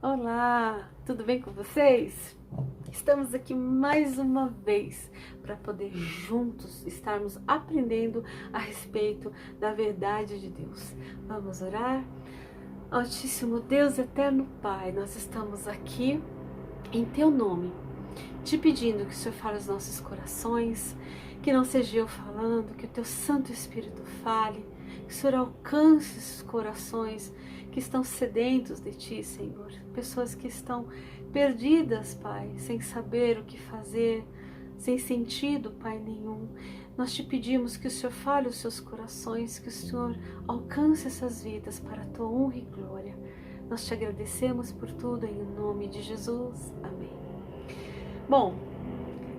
Olá, tudo bem com vocês? Estamos aqui mais uma vez para poder juntos estarmos aprendendo a respeito da verdade de Deus. Vamos orar? Altíssimo Deus, eterno Pai, nós estamos aqui em Teu nome, te pedindo que o Senhor fale aos nossos corações, que não seja eu falando, que o Teu Santo Espírito fale, que o Senhor alcance esses corações que estão sedentos de Ti, Senhor. Pessoas que estão perdidas, Pai, sem saber o que fazer, sem sentido, Pai, nenhum. Nós te pedimos que o Senhor fale os seus corações, que o Senhor alcance essas vidas para a Tua honra e glória. Nós te agradecemos por tudo, em nome de Jesus. Amém. Bom,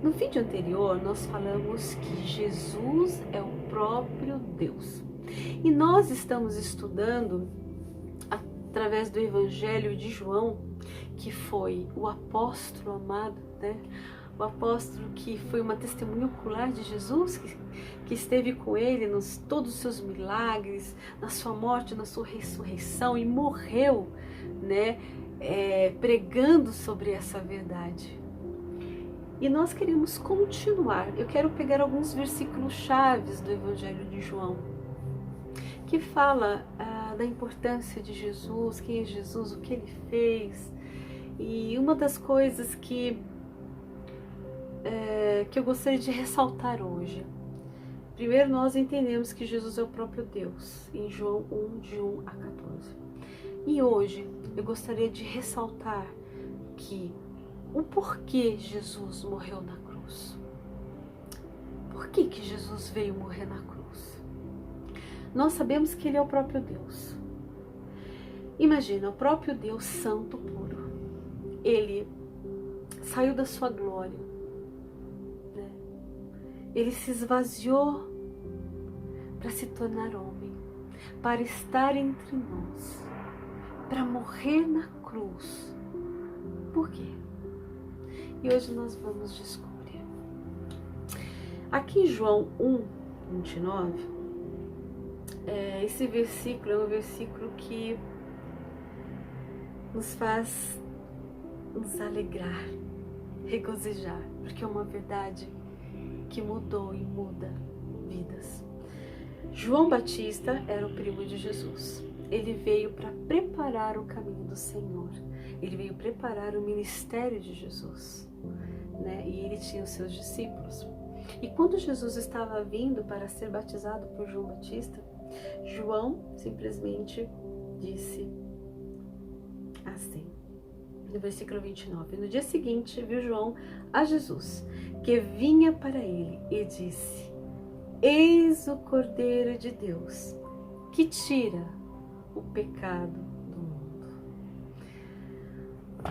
no vídeo anterior nós falamos que Jesus é o próprio Deus. E nós estamos estudando através do Evangelho de João, que foi o apóstolo amado, né? O apóstolo que foi uma testemunha ocular de Jesus, que esteve com ele nos todos os seus milagres, na sua morte, na sua ressurreição, e morreu, né? Pregando sobre essa verdade. E nós queremos continuar. Eu quero pegar alguns versículos chaves do Evangelho de João, que fala da importância de Jesus, quem é Jesus, o que ele fez. E uma das coisas que eu gostaria de ressaltar hoje. Primeiro, nós entendemos que Jesus é o próprio Deus, em João 1, de 1 a 14. E hoje, eu gostaria de ressaltar que o porquê Jesus morreu na cruz. Por que Jesus veio morrer na cruz? Nós sabemos que ele é o próprio Deus. Imagina, o próprio Deus santo, puro. Ele saiu da sua glória, né? Ele se esvaziou para se tornar homem, para estar entre nós, para morrer na cruz. Por quê? E hoje nós vamos descobrir. Aqui em João 1, 29, esse versículo é um versículo que nos faz nos alegrar, regozijar, porque é uma verdade que mudou e muda vidas. João Batista era o primo de Jesus. Ele veio para preparar o caminho do Senhor. Ele veio preparar o ministério de Jesus, né? E ele tinha os seus discípulos. E quando Jesus estava vindo para ser batizado por João Batista, João simplesmente disse assim, no versículo 29, no dia seguinte viu João a Jesus, que vinha para ele, e disse: Eis o Cordeiro de Deus, que tira o pecado do mundo.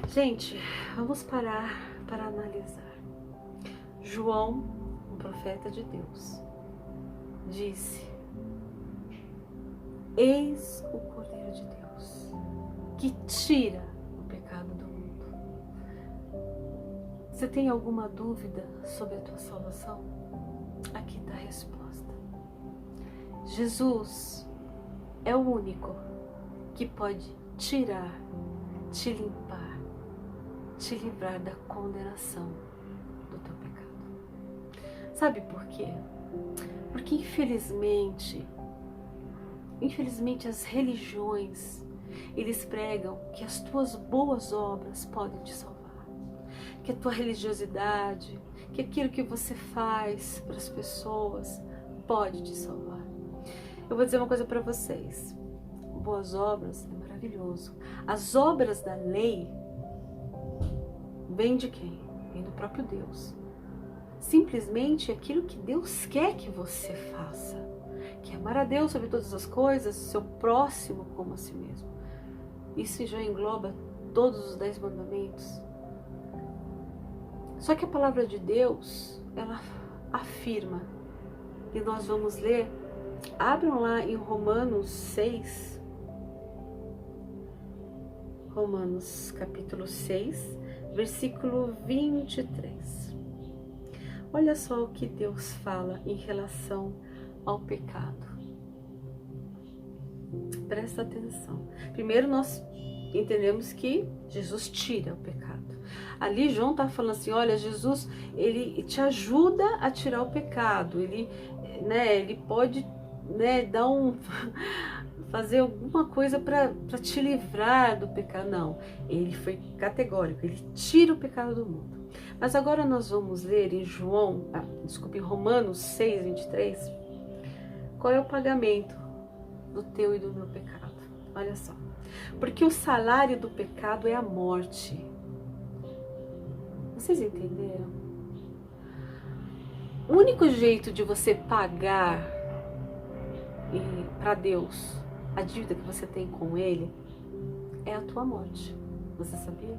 Gente, vamos parar para analisar. João, um profeta de Deus, disse: Eis o Cordeiro de Deus, que tira o pecado do mundo. Você tem alguma dúvida sobre a tua salvação? Aqui está a resposta. Jesus é o único que pode tirar, te limpar, te livrar da condenação do teu pecado. Sabe por quê? Porque infelizmente as religiões, eles pregam que as tuas boas obras podem te salvar, que a tua religiosidade, que aquilo que você faz para as pessoas pode te salvar. Eu vou dizer uma coisa para vocês: boas obras é maravilhoso. As obras da lei vêm de quem? Vem do próprio Deus. Simplesmente aquilo que Deus quer que você faça, que é amar a Deus sobre todas as coisas, seu próximo como a si mesmo. Isso já engloba todos os 10 mandamentos. Só que a palavra de Deus, ela afirma, e nós vamos ler, abram lá em Romanos 6, Romanos capítulo 6, versículo 23. Olha só o que Deus fala em relação ao pecado. Presta atenção. Primeiro nós entendemos que Jesus tira o pecado. Ali João está falando assim, olha, Jesus, ele te ajuda a tirar o pecado, ele pode, dar fazer alguma coisa para te livrar do pecado. Não, ele foi categórico, ele tira o pecado do mundo. Mas agora nós vamos ler em em Romanos 6, 23, qual é o pagamento do teu e do meu pecado. Olha só, porque o salário do pecado é a morte. Vocês entenderam? O único jeito de você pagar para Deus a dívida que você tem com Ele é a tua morte. Você sabia?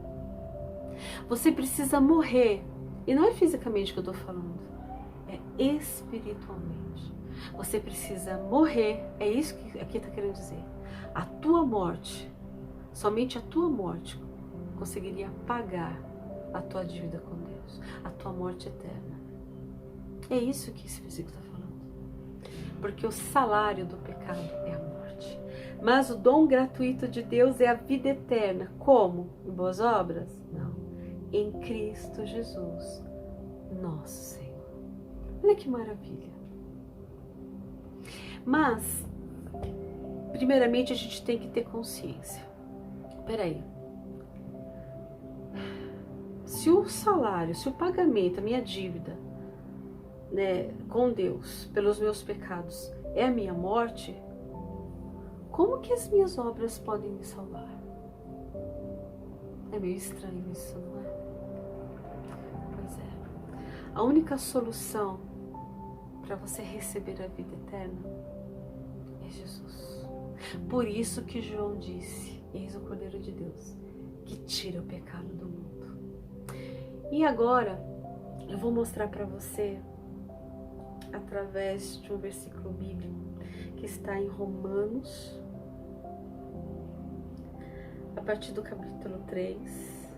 Você precisa morrer. E não é fisicamente que eu estou falando. É espiritualmente. Você precisa morrer. É isso que aqui está querendo dizer. A tua morte, somente a tua morte conseguiria pagar a tua dívida com Deus. A tua morte eterna. É isso que esse versículo está falando. Porque o salário do pecado é a morte. Mas o dom gratuito de Deus é a vida eterna. Como? Em boas obras? Não. Em Cristo Jesus, nosso Senhor. Olha que maravilha. Mas, primeiramente, a gente tem que ter consciência. Peraí. Se o salário, se o pagamento, a minha dívida, com Deus, pelos meus pecados, é a minha morte, como que as minhas obras podem me salvar? É meio estranho isso, não é? Pois é. A única solução para você receber a vida eterna é Jesus. Por isso que João disse, eis o Cordeiro de Deus, que tira o pecado do mundo. E agora, eu vou mostrar para você, através de um versículo bíblico, que está em Romanos, a partir do capítulo 3,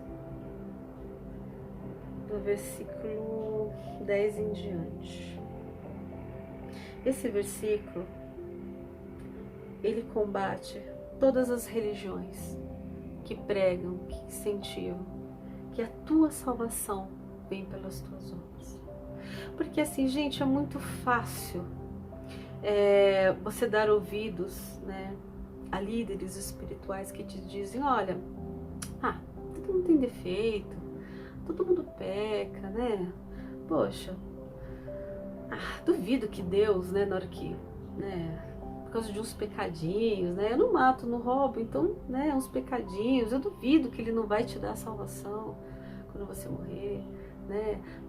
do versículo 10 em diante. Esse versículo, ele combate todas as religiões que pregam, que incentivam que a tua salvação vem pelas tuas obras. Porque assim, gente, é muito fácil você dar ouvidos, a líderes espirituais que te dizem, olha, todo mundo tem defeito, todo mundo peca, Poxa, duvido que Deus, na hora que, por causa de uns pecadinhos, eu não mato, não roubo, então, uns pecadinhos, eu duvido que Ele não vai te dar a salvação quando você morrer,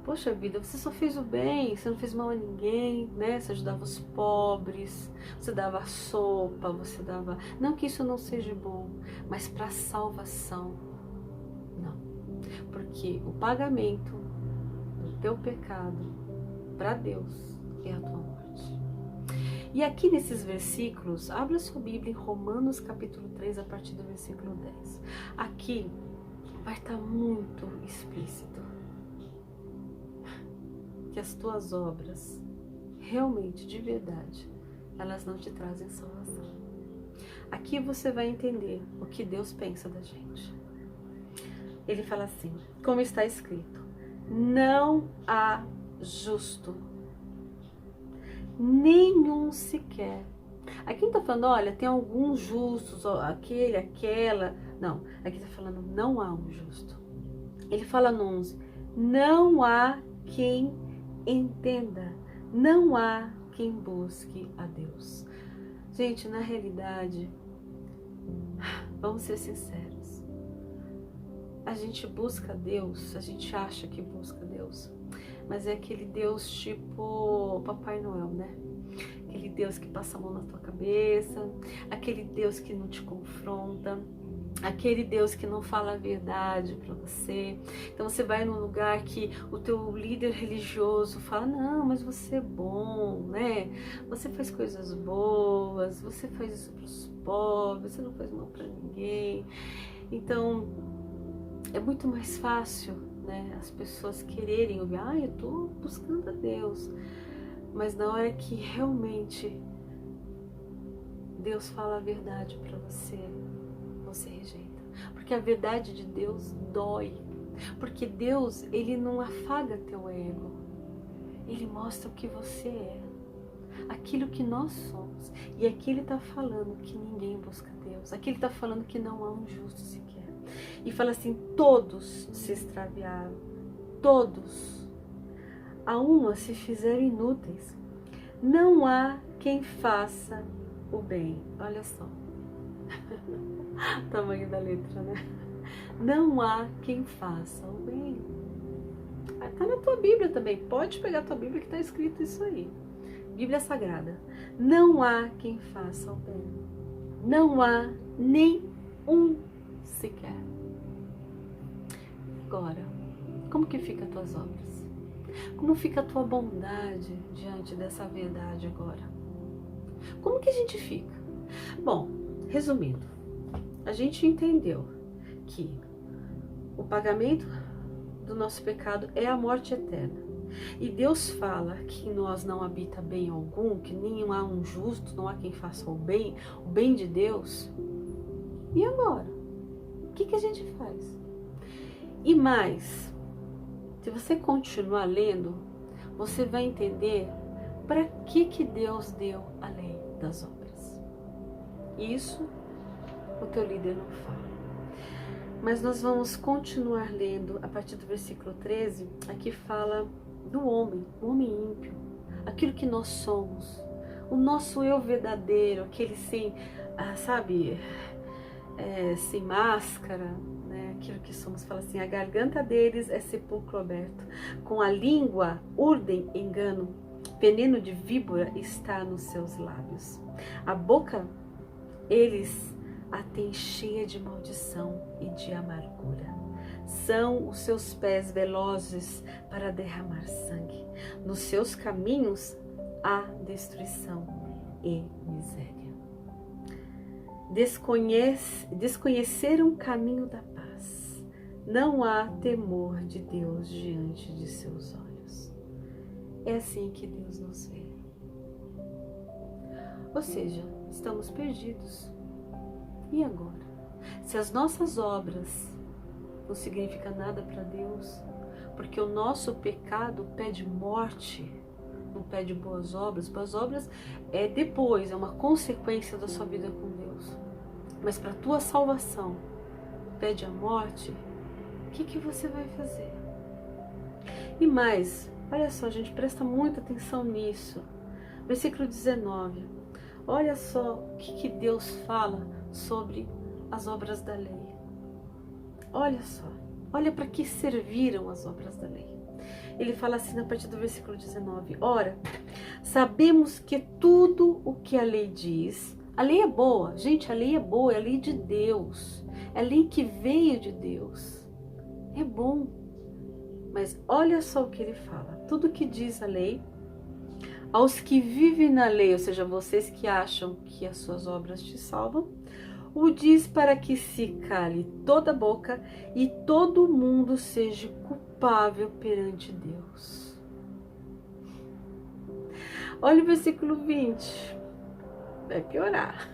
Poxa vida, você só fez o bem, você não fez mal a ninguém, Você ajudava os pobres, você dava sopa, você dava... Não que isso não seja bom, mas para salvação, não. Porque o pagamento do teu pecado para Deus é a tua morte. E aqui nesses versículos, abra sua Bíblia em Romanos capítulo 3, a partir do versículo 10. Aqui vai estar muito explícito que as tuas obras, realmente, de verdade, elas não te trazem salvação. Aqui você vai entender o que Deus pensa da gente. Ele fala assim, como está escrito, não há justo, nenhum sequer. Aqui não está falando, olha, tem alguns justos, aquele, aquela. Não, aqui está falando, não há um justo. Ele fala no 11, não há quem entenda, não há quem busque a Deus. Gente, na realidade, vamos ser sinceros, a gente busca Deus, a gente acha que busca Deus, mas é aquele Deus tipo Papai Noel, Aquele Deus que passa a mão na tua cabeça, aquele Deus que não te confronta, aquele Deus que não fala a verdade para você. Então você vai num lugar que o teu líder religioso fala, não, mas você é bom, Você faz coisas boas, você faz isso para os pobres, você não faz mal para ninguém. Então é muito mais fácil, as pessoas quererem ouvir, eu estou buscando a Deus. Mas na hora que realmente Deus fala a verdade para você, você rejeita. Porque a verdade de Deus dói. Porque Deus, Ele não afaga teu ego. Ele mostra o que você é. Aquilo que nós somos. E aqui Ele está falando que ninguém busca Deus. Aqui Ele está falando que não há um justo sequer. E fala assim, todos se extraviaram. Todos. A uma se fizeram inúteis. Não há quem faça o bem. Olha só. O tamanho da letra, né? Não há quem faça o bem. Está na tua Bíblia também. Pode pegar a tua Bíblia que está escrito isso aí. Bíblia Sagrada. Não há quem faça o bem. Não há nem um sequer. Agora, como que fica as tuas obras? Como fica a tua bondade diante dessa verdade agora? Como que a gente fica? Bom, resumindo, a gente entendeu que o pagamento do nosso pecado é a morte eterna. E Deus fala que em nós não habita bem algum, que nem há um justo, não há quem faça o bem de Deus. E agora? O que a gente faz? E mais, se você continuar lendo, você vai entender para que Deus deu a lei das obras. Isso o teu líder não fala. Mas nós vamos continuar lendo a partir do versículo 13, aqui fala do homem, o homem ímpio, aquilo que nós somos, o nosso eu verdadeiro, aquele sem, sem máscara, né? Aquilo que somos, fala assim, a garganta deles é sepulcro aberto, com a língua urdem engano, veneno de víbora está nos seus lábios. A boca eles a têm cheia de maldição e de amargura. São os seus pés velozes para derramar sangue. Nos seus caminhos há destruição e miséria. Desconheceram o caminho da paz. Não há temor de Deus diante de seus olhos. É assim que Deus nos vê. Ou seja, estamos perdidos. E agora? Se as nossas obras não significam nada para Deus, porque o nosso pecado pede morte, não pede boas obras. Boas obras é depois, é uma consequência da sua vida com Deus. Mas para a tua salvação pede a morte, o que você vai fazer? E mais, olha só, gente, presta muita atenção nisso. Versículo 19. Olha só o que Deus fala sobre as obras da lei. Olha só, olha para que serviram as obras da lei. Ele fala assim a partir do versículo 19. Ora, sabemos que tudo o que a lei diz, a lei é boa, gente, a lei é boa, é a lei de Deus, é a lei que veio de Deus, é bom. Mas olha só o que ele fala, tudo que diz a lei, aos que vivem na lei, ou seja, vocês que acham que as suas obras te salvam, o diz para que se cale toda a boca e todo mundo seja culpável perante Deus. Olha o versículo 20, vai piorar.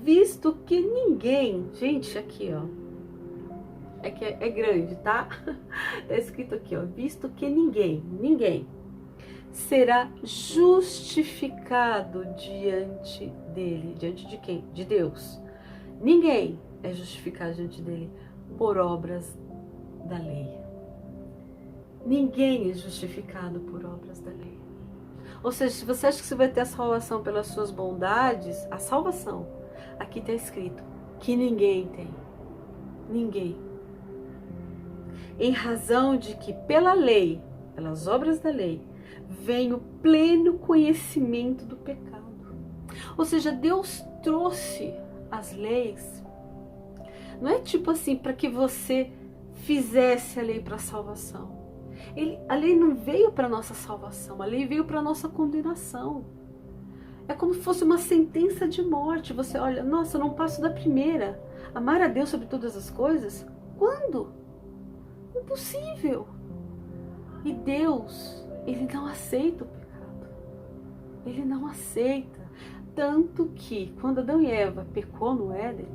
Visto que ninguém, gente, aqui ó, é grande, tá? É escrito aqui ó, visto que ninguém será justificado diante dele. Diante de quem? De Deus. Ninguém é justificado diante dele por obras da lei. Ninguém é justificado por obras da lei. Ou seja, se você acha que você vai ter a salvação pelas suas bondades, a salvação, aqui está escrito que ninguém tem. Ninguém. Em razão de que pela lei, pelas obras da lei, vem o pleno conhecimento do pecado. Ou seja, Deus trouxe as leis, não é tipo assim para que você fizesse a lei para salvação. A lei não veio para nossa salvação, a lei veio para nossa condenação. É como se fosse uma sentença de morte. Você olha, nossa, eu não passo da primeira. Amar a Deus sobre todas as coisas? Quando? Impossível. E Deus, Ele não aceita o pecado. Ele não aceita. Tanto que, quando Adão e Eva pecou no Éden,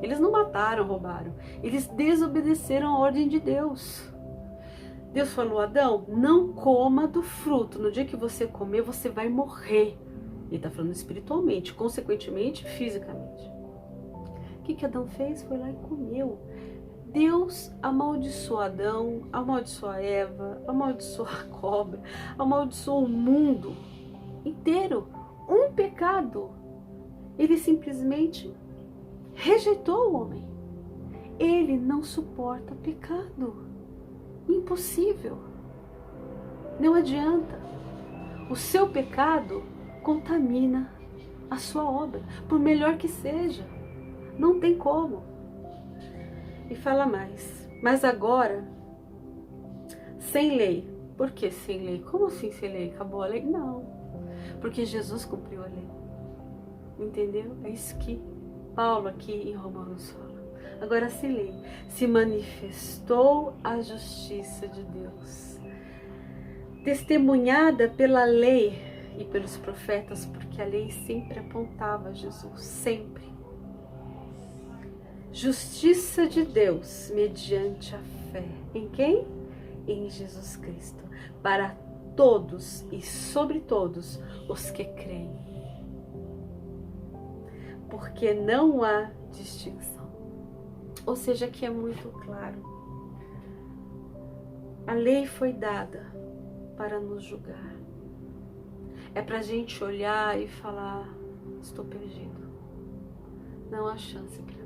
Eles não mataram, roubaram. Eles desobedeceram a ordem de Deus. Deus falou: Adão, não coma do fruto. No dia que você comer, você vai morrer. Ele está falando espiritualmente, consequentemente, fisicamente. O que Adão fez? Foi lá e comeu. Deus amaldiçoou Adão, amaldiçoou a Eva, amaldiçoou a cobra, amaldiçoou o mundo inteiro. Um pecado. Ele simplesmente rejeitou o homem. Ele não suporta pecado. Impossível. Não adianta. O seu pecado contamina a sua obra, por melhor que seja. Não tem como. E fala mais. Mas agora, sem lei. Por que sem lei? Como assim sem lei? Acabou a lei? Não. Porque Jesus cumpriu a lei. Entendeu? É isso que Paulo aqui em Romanos fala. Agora sem lei. Se manifestou a justiça de Deus. Testemunhada pela lei e pelos profetas, porque a lei sempre apontava a Jesus. Sempre. Justiça de Deus mediante a fé. Em quem? Em Jesus Cristo. Para todos e sobre todos os que creem. Porque não há distinção. Ou seja, aqui é muito claro. A lei foi dada para nos julgar. É para a gente olhar e falar: estou perdido. Não há chance para mim.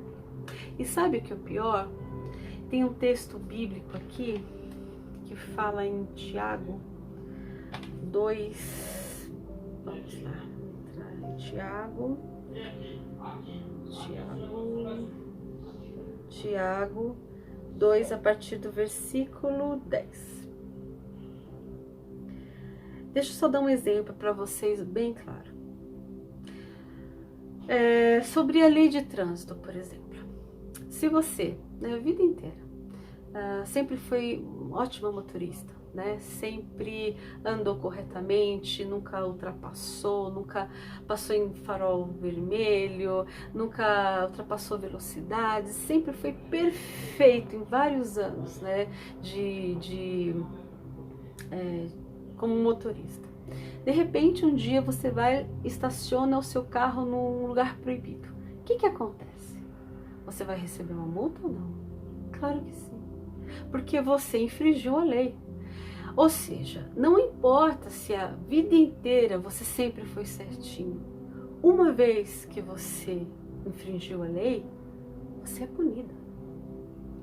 E sabe o que é o pior? Tem um texto bíblico aqui que fala em Tiago 2. Vamos lá. Entrar em Tiago 2, a partir do versículo 10. Deixa eu só dar um exemplo para vocês bem claro. Sobre a lei de trânsito, por exemplo. Se você, na vida inteira, sempre foi ótima motorista, né? Sempre andou corretamente, nunca ultrapassou, nunca passou em farol vermelho, nunca ultrapassou velocidade, sempre foi perfeito em vários anos, né? Como motorista. De repente, um dia você vai estaciona o seu carro num lugar proibido. O que acontece? Você vai receber uma multa ou não? Claro que sim. Porque você infringiu a lei. Ou seja, não importa se a vida inteira você sempre foi certinho. Uma vez que você infringiu a lei, você é punida.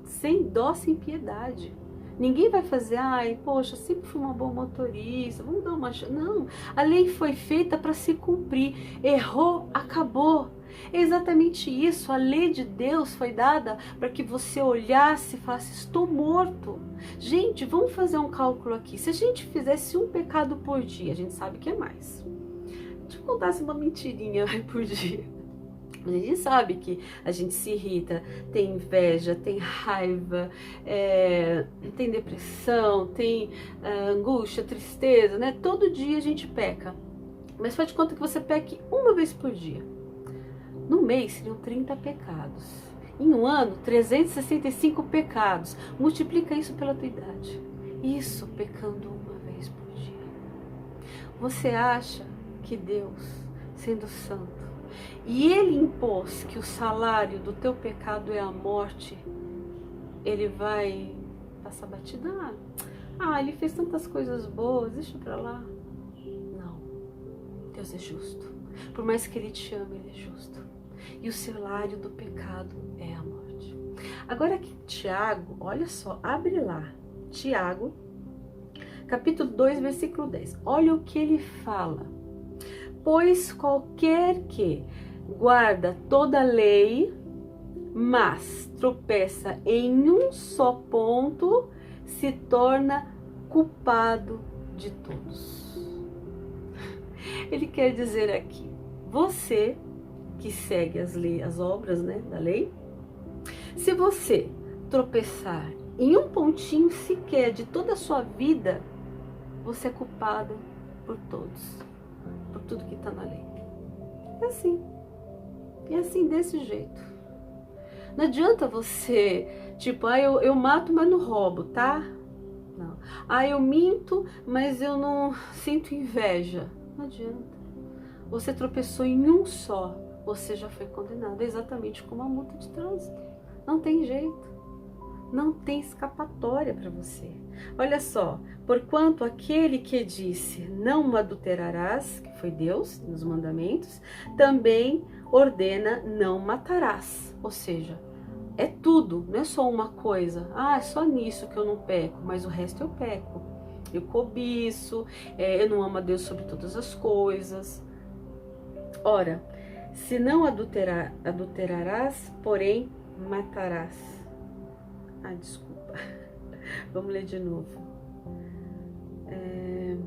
Sem dó, sem piedade. Ninguém vai fazer: ai, poxa, sempre fui uma boa motorista, vamos dar uma chance. Não, a lei foi feita para se cumprir. Errou, acabou. É exatamente isso. A lei de Deus foi dada para que você olhasse e falasse: estou morto. Gente, vamos fazer um cálculo aqui. Se a gente fizesse um pecado por dia, a gente sabe que é mais. Deixa eu contasse uma mentirinha por dia. A gente sabe que a gente se irrita, tem inveja, tem raiva, tem depressão, tem angústia, tristeza, né? Todo dia a gente peca. Mas faz de conta que você peque uma vez por dia. No mês seriam 30 pecados. Em um ano, 365 pecados. Multiplica isso pela tua idade. Isso pecando uma vez por dia. Você acha que Deus, sendo santo, e Ele impôs que o salário do teu pecado é a morte, Ele vai passar batida? Ele fez tantas coisas boas, deixa pra lá. Não. Deus é justo. Por mais que Ele te ame, Ele é justo. E o salário do pecado é a morte. Agora aqui, Tiago, olha só, abre lá. Tiago, capítulo 2, versículo 10. Olha o que ele fala. Pois qualquer que guarda toda a lei, mas tropeça em um só ponto, se torna culpado de todos. Ele quer dizer aqui, você que segue as obras, né, da lei, se você tropeçar em um pontinho sequer de toda a sua vida, você é culpado por todos, por tudo que está na lei. É assim, desse jeito. Não adianta você, tipo, eu mato, mas não roubo, tá? Não. Eu minto, mas eu não sinto inveja. Não adianta. Você tropeçou em um só, você já foi condenado. É exatamente como a multa de trânsito. Não tem jeito. Não tem escapatória para você. Olha só, porquanto aquele que disse não adulterarás, que foi Deus nos mandamentos, também ordena não matarás. Ou seja, é tudo, não é só uma coisa. É só nisso que eu não peco, mas o resto eu peco. Eu cobiço, eu não amo a Deus sobre todas as coisas. Ora, se não adulterarás, porém matarás. Desculpa. Vamos ler de novo.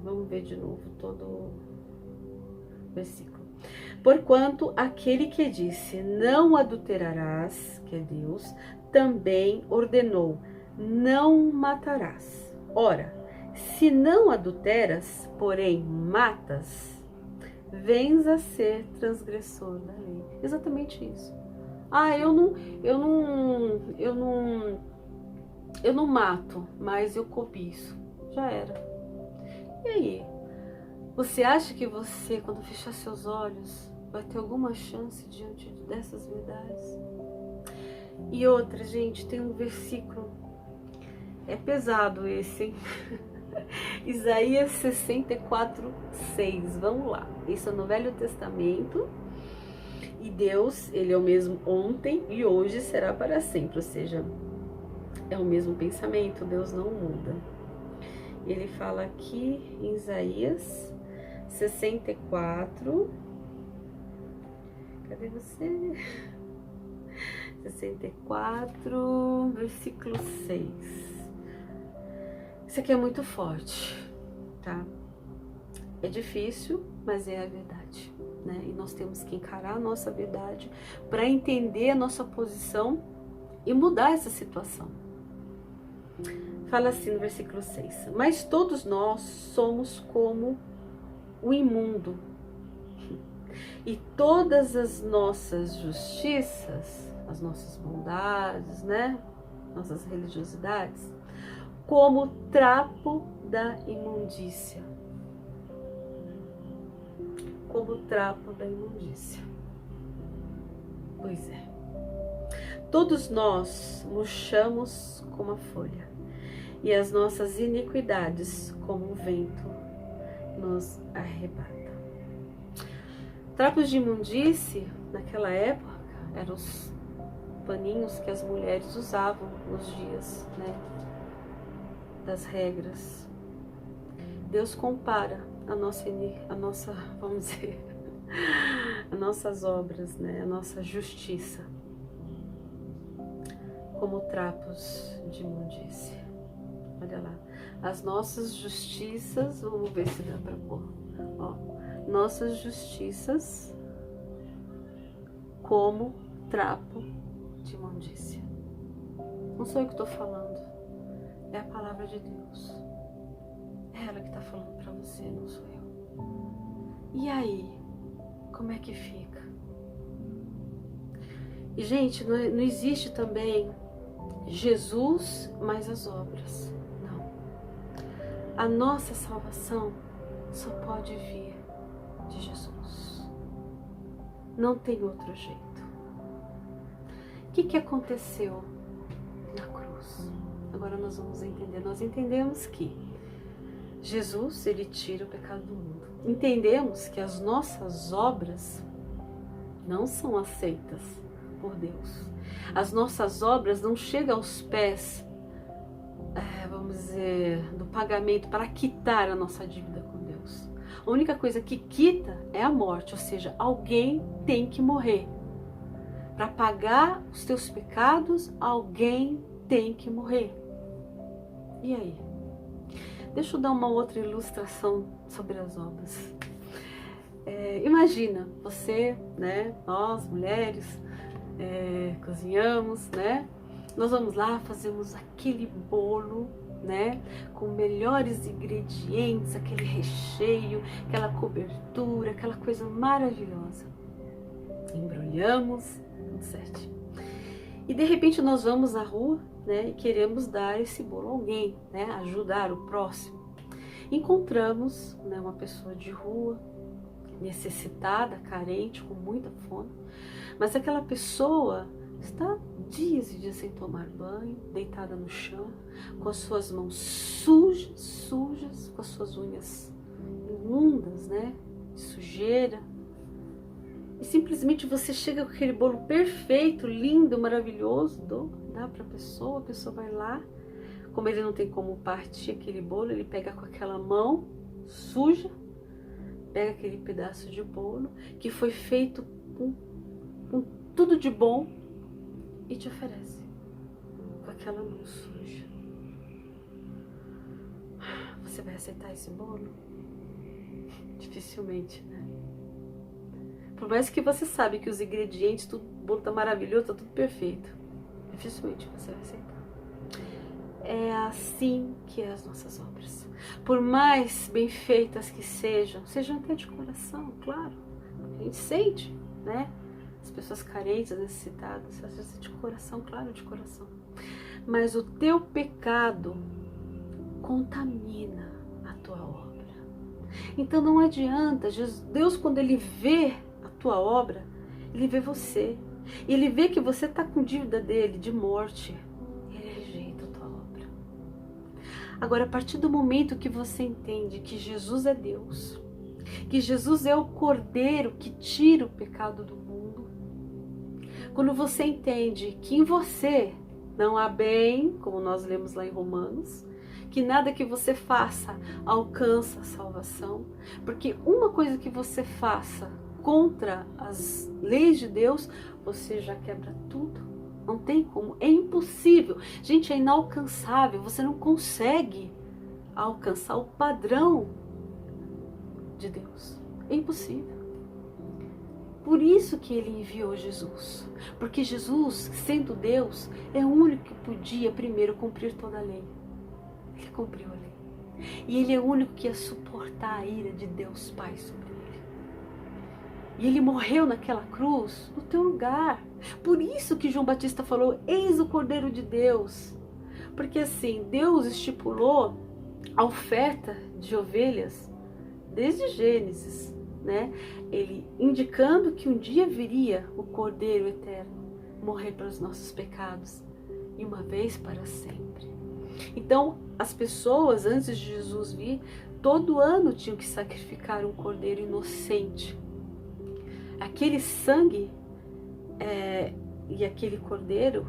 Vamos ver de novo todo o versículo. Porquanto aquele que disse não adulterarás, que é Deus, também ordenou não matarás. Ora, se não adulteras, porém matas, vens a ser transgressor da lei. Exatamente isso. Eu não mato, mas eu cobiço. Já era. E aí? Você acha que você, quando fechar seus olhos, vai ter alguma chance diante dessas verdades? E outra, gente, tem um versículo. É pesado esse, hein? Isaías 64:6. Vamos lá. Isso é no Velho Testamento. E Deus, Ele é o mesmo ontem e hoje será para sempre. Ou seja, é o mesmo pensamento, Deus não muda. Ele fala aqui em Isaías 64. Cadê você? 64, versículo 6. Isso aqui é muito forte, tá? É difícil, mas é a verdade, né? E nós temos que encarar a nossa verdade para entender a nossa posição e mudar essa situação. Fala assim no versículo 6. Mas todos nós somos como o imundo, e todas as nossas justiças, as nossas bondades, né? Nossas religiosidades, como trapo da imundícia. Como trapo da imundícia. Pois é. Todos nós murchamos como a folha, e as nossas iniquidades, como o vento, nos arrebata. Trapos de imundície, naquela época, eram os paninhos que as mulheres usavam nos dias, né, das regras. Deus compara a nossa, vamos dizer, as nossas obras, né, a nossa justiça, como trapos de imundície. Olha lá, as nossas justiças, vamos ver se dá para pôr, ó, nossas justiças como trapo de imundícia. Não sou eu que estou falando, é a palavra de Deus. É ela que está falando para você, não sou eu. E aí, como é que fica? E gente, não existe também Jesus mais as obras. Não. A nossa salvação só pode vir de Jesus. Não tem outro jeito. O que aconteceu na cruz? Agora nós vamos entender. Nós entendemos que Jesus, ele tira o pecado do mundo. Entendemos que as nossas obras não são aceitas por Deus. As nossas obras não chegam aos pés, vamos dizer, do pagamento para quitar a nossa dívida com Deus. A única coisa que quita é a morte, ou seja, alguém tem que morrer. Para pagar os teus pecados, alguém tem que morrer. E aí? Deixa eu dar uma outra ilustração sobre as obras. Imagina, você, né, nós mulheres, cozinhamos, né? Nós vamos lá, fazemos aquele bolo, né, com melhores ingredientes, aquele recheio, aquela cobertura, aquela coisa maravilhosa. Embrulhamos, tudo certo. E de repente nós vamos na rua, né, e queremos dar esse bolo a alguém, né, ajudar o próximo. Encontramos, né, uma pessoa de rua, necessitada, carente, com muita fome, mas aquela pessoa está dias e dias sem tomar banho, deitada no chão, com as suas mãos sujas, com as suas unhas imundas, né, de sujeira. E simplesmente você chega com aquele bolo perfeito, lindo, maravilhoso, dá para a pessoa vai lá. Como ele não tem como partir aquele bolo, ele pega com aquela mão suja, pega aquele pedaço de bolo que foi feito com tudo de bom e te oferece com aquela mão suja. Você vai aceitar esse bolo? Dificilmente, né? Por mais que você sabe que os ingredientes, tudo, o bolo tá maravilhoso, tá tudo perfeito, dificilmente você vai aceitar. É assim que é as nossas obras. Por mais bem feitas que sejam até de coração, claro. A gente sente, né? As pessoas carentes, necessitadas, às vezes de coração, claro, de coração. Mas o teu pecado contamina a tua obra. Então não adianta, Deus quando Ele vê a tua obra, Ele vê você. E Ele vê que você está com dívida dele de morte. Ele rejeita a tua obra. Agora, a partir do momento que você entende que Jesus é Deus, que Jesus é o Cordeiro que tira o pecado do mundo, quando você entende que em você não há bem, como nós lemos lá em Romanos, que nada que você faça alcança a salvação, porque uma coisa que você faça contra as leis de Deus, você já quebra tudo. Não tem como, é impossível. Gente, é inalcançável, você não consegue alcançar o padrão de Deus. É impossível. Por isso que Ele enviou Jesus. Porque Jesus, sendo Deus, é o único que podia primeiro cumprir toda a lei. Ele cumpriu a lei. E Ele é o único que ia suportar a ira de Deus Pai sobre ele. E Ele morreu naquela cruz no teu lugar. Por isso que João Batista falou, eis o Cordeiro de Deus. Porque assim, Deus estipulou a oferta de ovelhas desde Gênesis, né? Ele indicando que um dia viria o Cordeiro Eterno morrer pelos nossos pecados. E uma vez para sempre. Então, as pessoas, antes de Jesus vir, todo ano tinham que sacrificar um cordeiro inocente. Aquele sangue e aquele cordeiro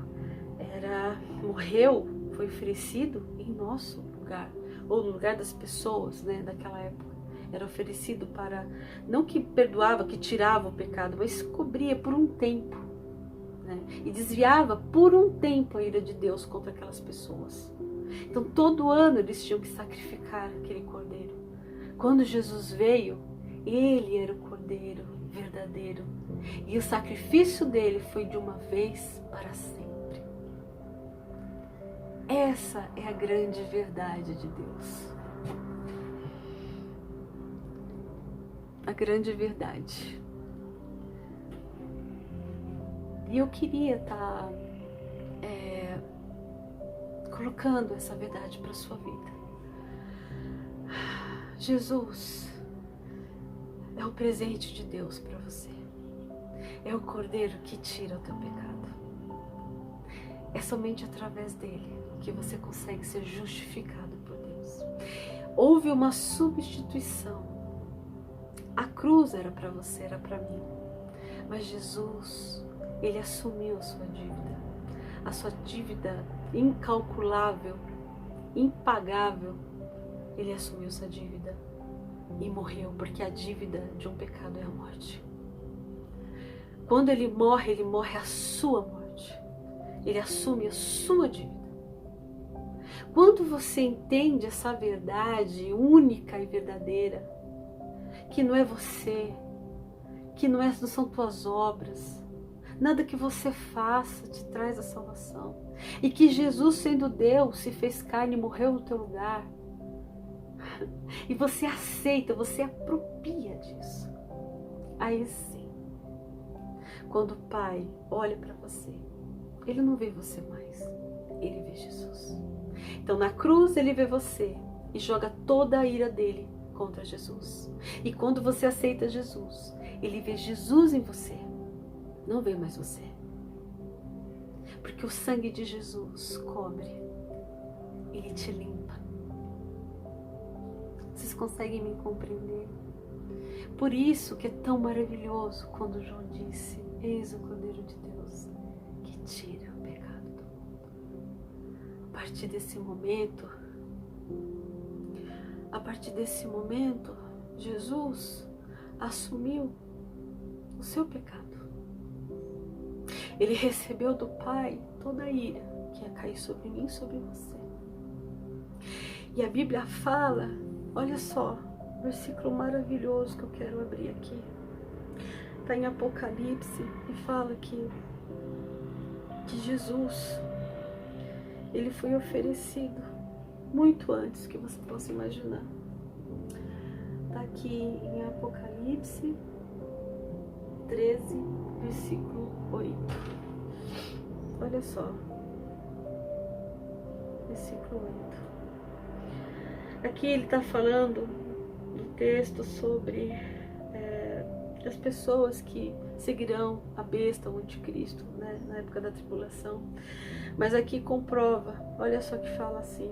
morreu, foi oferecido em nosso lugar, ou no lugar das pessoas, né, daquela época. Era oferecido para, não que perdoava, que tirava o pecado, mas cobria por um tempo, né, e desviava por um tempo a ira de Deus contra aquelas pessoas. Então todo ano eles tinham que sacrificar aquele cordeiro. Quando Jesus veio, Ele era o cordeiro verdadeiro. E o sacrifício dele foi de uma vez para sempre. Essa é a grande verdade de Deus. A grande verdade. E eu queria estar colocando essa verdade para a sua vida. Jesus é o presente de Deus para você. É o Cordeiro que tira o teu pecado. É somente através dele que você consegue ser justificado por Deus. Houve uma substituição. A cruz era para você, era para mim. Mas Jesus, Ele assumiu a sua dívida. A sua dívida incalculável, impagável. Ele assumiu essa dívida e morreu, porque a dívida de um pecado é a morte. Quando Ele morre a sua morte. Ele assume a sua dívida. Quando você entende essa verdade única e verdadeira, que não é você, que não são tuas obras, nada que você faça te traz a salvação, e que Jesus, sendo Deus, se fez carne e morreu no teu lugar, e você aceita, você apropria disso, aí sim, quando o Pai olha para você Ele não vê você mais, ele vê Jesus. Então na cruz ele vê você e joga toda a ira dele contra Jesus. E quando você aceita Jesus, ele vê Jesus em você, não vê mais você. Porque o sangue de Jesus cobre, ele te limpa. Vocês conseguem me compreender? Por isso que é tão maravilhoso quando João disse: eis o Cordeiro de Deus que tira o pecado do mundo. A partir desse momento, Jesus assumiu o seu pecado. Ele recebeu do Pai toda a ira que ia cair sobre mim e sobre você. E a Bíblia fala, olha só, versículo maravilhoso que eu quero abrir aqui. Está em Apocalipse e fala que Jesus, ele foi oferecido muito antes que você possa imaginar. Está aqui em Apocalipse 13, versículo 8. Olha só, versículo 8. Aqui ele está falando no texto sobre as pessoas que seguirão a besta, o anticristo, né, na época da tribulação. Mas aqui comprova, olha só que fala assim: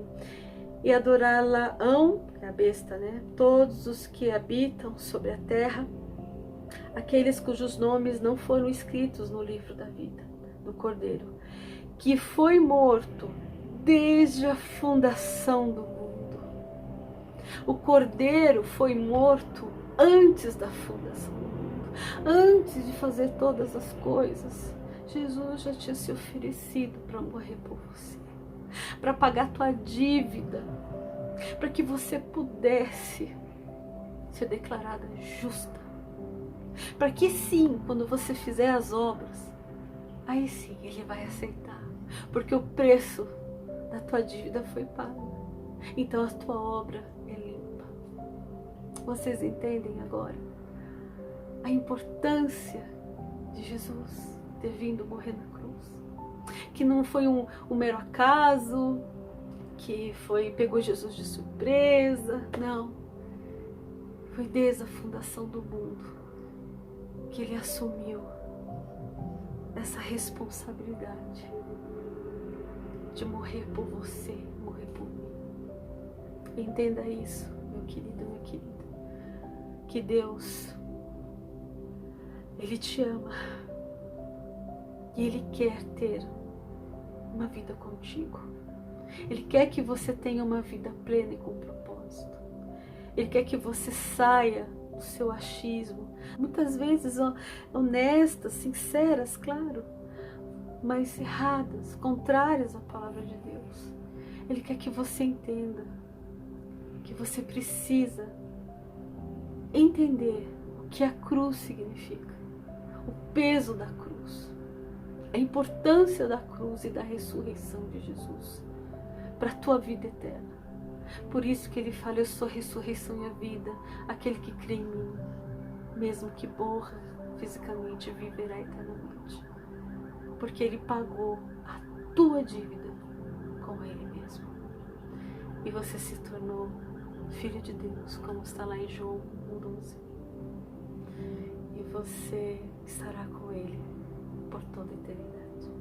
e adorá-la-ão, é a besta, né, todos os que habitam sobre a terra, aqueles cujos nomes não foram escritos no livro da vida do Cordeiro, que foi morto desde a fundação do mundo. O Cordeiro foi morto antes da fundação do mundo, antes de fazer todas as coisas. Jesus já tinha se oferecido para morrer por você, para pagar tua dívida, para que você pudesse ser declarada justa, para que sim, quando você fizer as obras, aí sim ele vai aceitar, porque o preço da tua dívida foi pago. Então a tua obra é limpa. Vocês entendem agora a importância de Jesus ter vindo morrer na cruz? Que não foi um mero acaso, que pegou Jesus de surpresa, não. Foi desde a fundação do mundo que ele assumiu essa responsabilidade de morrer por você, morrer por mim. Entenda isso, meu querido, minha querida, que Deus, ele te ama e ele quer ter uma vida contigo. Ele quer que você tenha uma vida plena e com propósito. Ele quer que você saia do seu achismo, muitas vezes honestas, sinceras, claro, mas erradas, contrárias à palavra de Deus. Ele quer que você entenda que você precisa entender o que a cruz significa, o peso da cruz, a importância da cruz e da ressurreição de Jesus para a tua vida eterna. Por isso que ele fala: eu sou a ressurreição e a vida, aquele que crê em mim, mesmo que morra fisicamente, viverá eternamente, porque ele pagou a tua dívida com ele mesmo, e você se tornou filho de Deus, como está lá em João 1:12, e você estará com ele por toda a eternidade.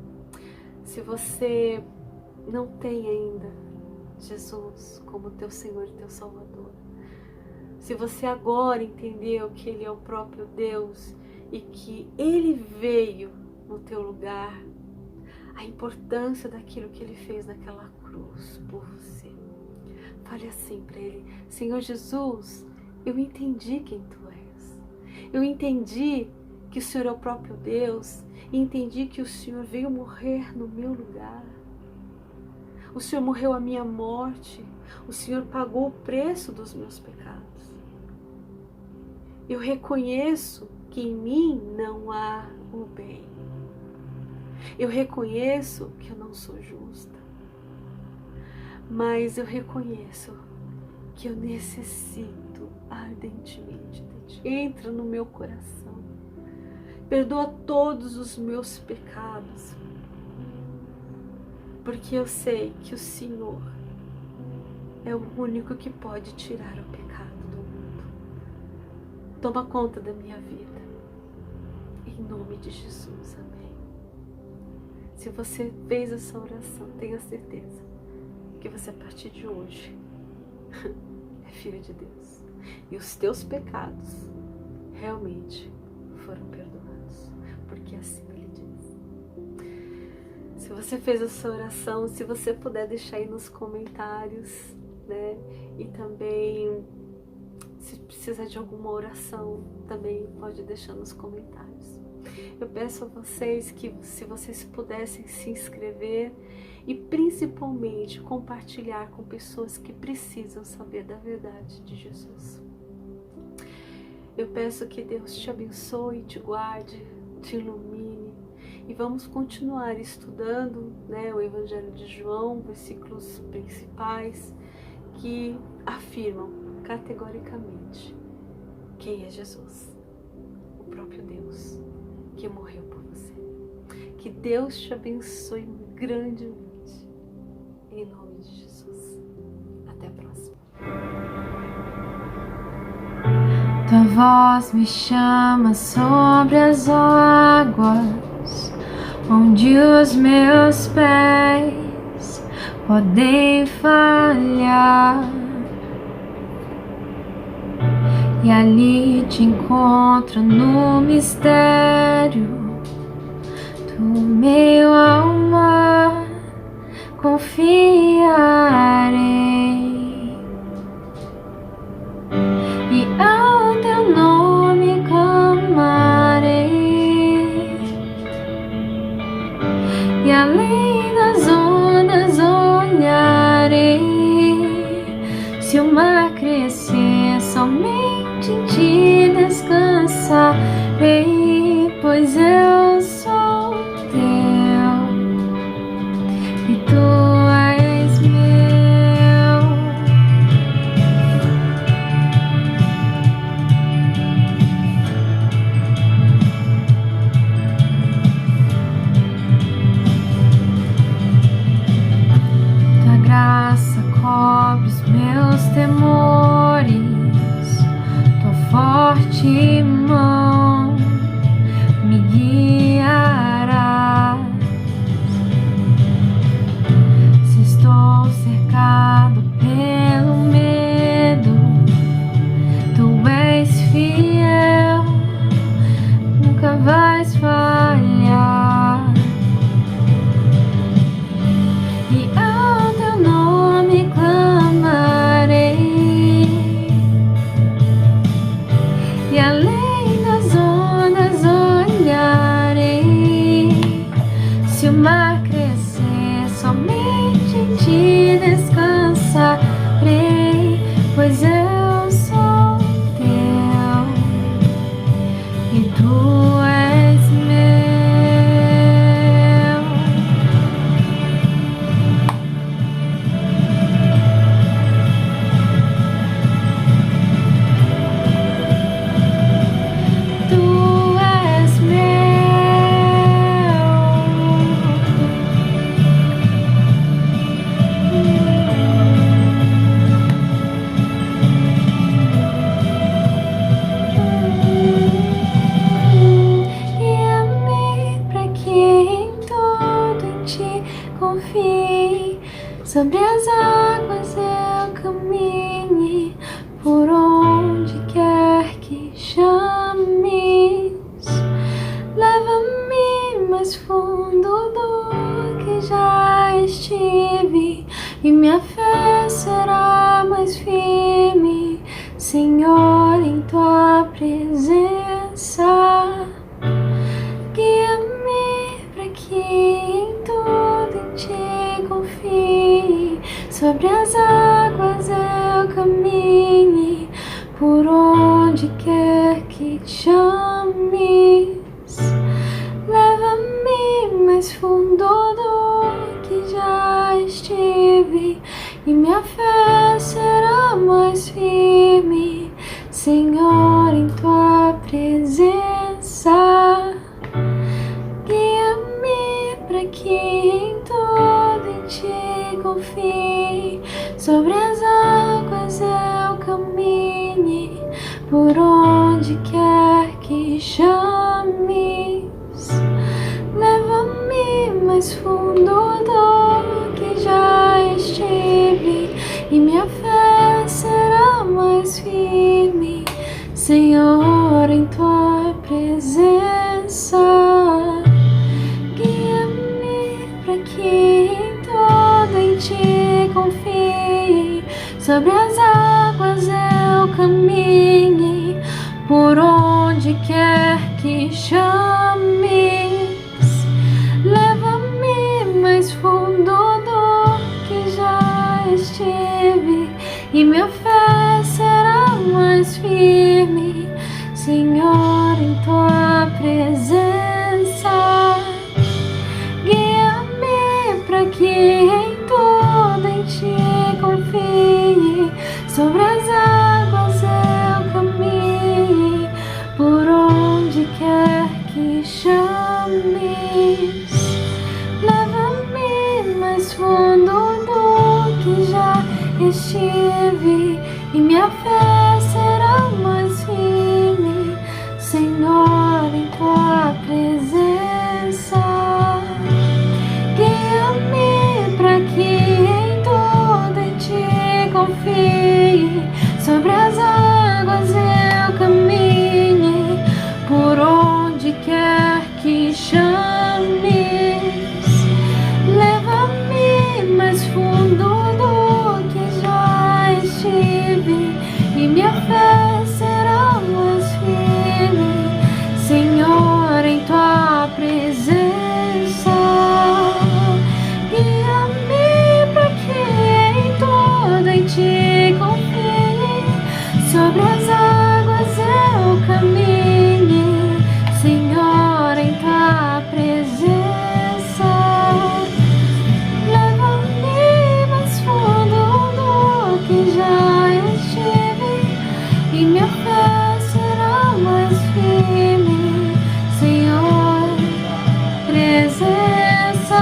Se você não tem ainda Jesus como teu Senhor e teu Salvador, se você agora entendeu que ele é o próprio Deus e que ele veio no teu lugar, a importância daquilo que ele fez naquela cruz por você, fale assim para ele: Senhor Jesus, eu entendi quem tu és, eu entendi que o Senhor é o próprio Deus, e entendi que o Senhor veio morrer no meu lugar. O Senhor morreu a minha morte, o Senhor pagou o preço dos meus pecados. Eu reconheço que em mim não há o bem. Eu reconheço que eu não sou justa, mas eu reconheço que eu necessito ardentemente de ti. Entra no meu coração, perdoa todos os meus pecados, porque eu sei que o Senhor é o único que pode tirar o pecado do mundo. Toma conta da minha vida, em nome de Jesus, amém. Se você fez essa oração, tenha certeza que você, a partir de hoje, é filho de Deus, e os teus pecados realmente foram perdoados, porque assim Ele diz. Se você fez essa oração, se você puder deixar aí nos comentários, né? E também, se precisar de alguma oração, também pode deixar nos comentários. Eu peço a vocês que, se vocês pudessem se inscrever e principalmente compartilhar com pessoas que precisam saber da verdade de Jesus. Eu peço que Deus te abençoe, te guarde, te ilumine, e vamos continuar estudando, né, o Evangelho de João, versículos principais que afirmam categoricamente quem é Jesus, o próprio Deus que morreu por você. Que Deus te abençoe grandemente, em nome de Jesus. Até a próxima. Tua voz me chama sobre as águas, onde os meus pés podem falhar, e ali te encontro no mistério do meio ao mar. Confiarei e ao teu nome clamarei, e além das ondas olharei. Se o mar crescer, somente em ti descansarei, pois eu sou teu e tu és meu. Tua graça cobre os meus temores, tua forte mão me guiará. Se estou cercado pelo medo, tu és fiel, nunca vais falhar. E ao teu nome clamarei, e além das ondas olharei. Se o mar crescer, somente em ti descansarei, pois eu sou teu e tu és meu. Tu és guia-me para que em tudo em ti confie. Sobre as águas eu caminhe, por onde quer que chames. Leva-me mais fundo do que já estive, e minha fé será mais firme, Senhor, em tua presença. Guia-me para que em tudo em ti confie. Sobre as águas eu caminhe, por onde quer que chames. Leva-me mais fundo do que já estive, e minha fé será mais firme, Senhor, em tua presença. Guia-me para que em tudo em sobre as águas eu caminhe, por onde quer que chames. Leva-me mais fundo do que já estive, e minha fé será mais firme, Senhor, em tua presença. Guia-me para que em tudo em ti confie, sobre as águas eu caminhe, por onde quer que chames. Leva-me mais fundo do que já estive, e minha fé será mais firme, Senhor, em tua presença. Guia-me para que em tudo em ti confie, sobre as águas eu caminhe, por onde quer que chames. Leva-me mais fundo do que já estive, e minha fé será mais firme, Senhor, em tua presença. Guia-me para que em tudo em ti confie, sobre as águas eu caminhe, por onde quer que chames. Leva-me mais fundo do que já estive, e minha fé será mais firme, Senhor, em tua presença. Guia-me para que em tudo em ti confie, sobre as águas eu caminhe, Senhor, em tua presença. Leva-me mais fundo do que já estive, e minha fé será mais firme, Senhor, presença.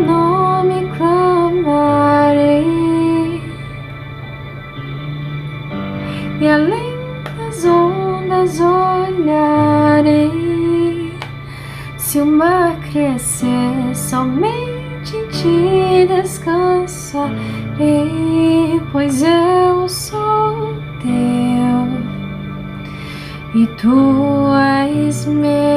Nome clamarei, e além das ondas olharei. Se o mar crescer, somente em ti descansarei, pois eu sou teu e tu és meu.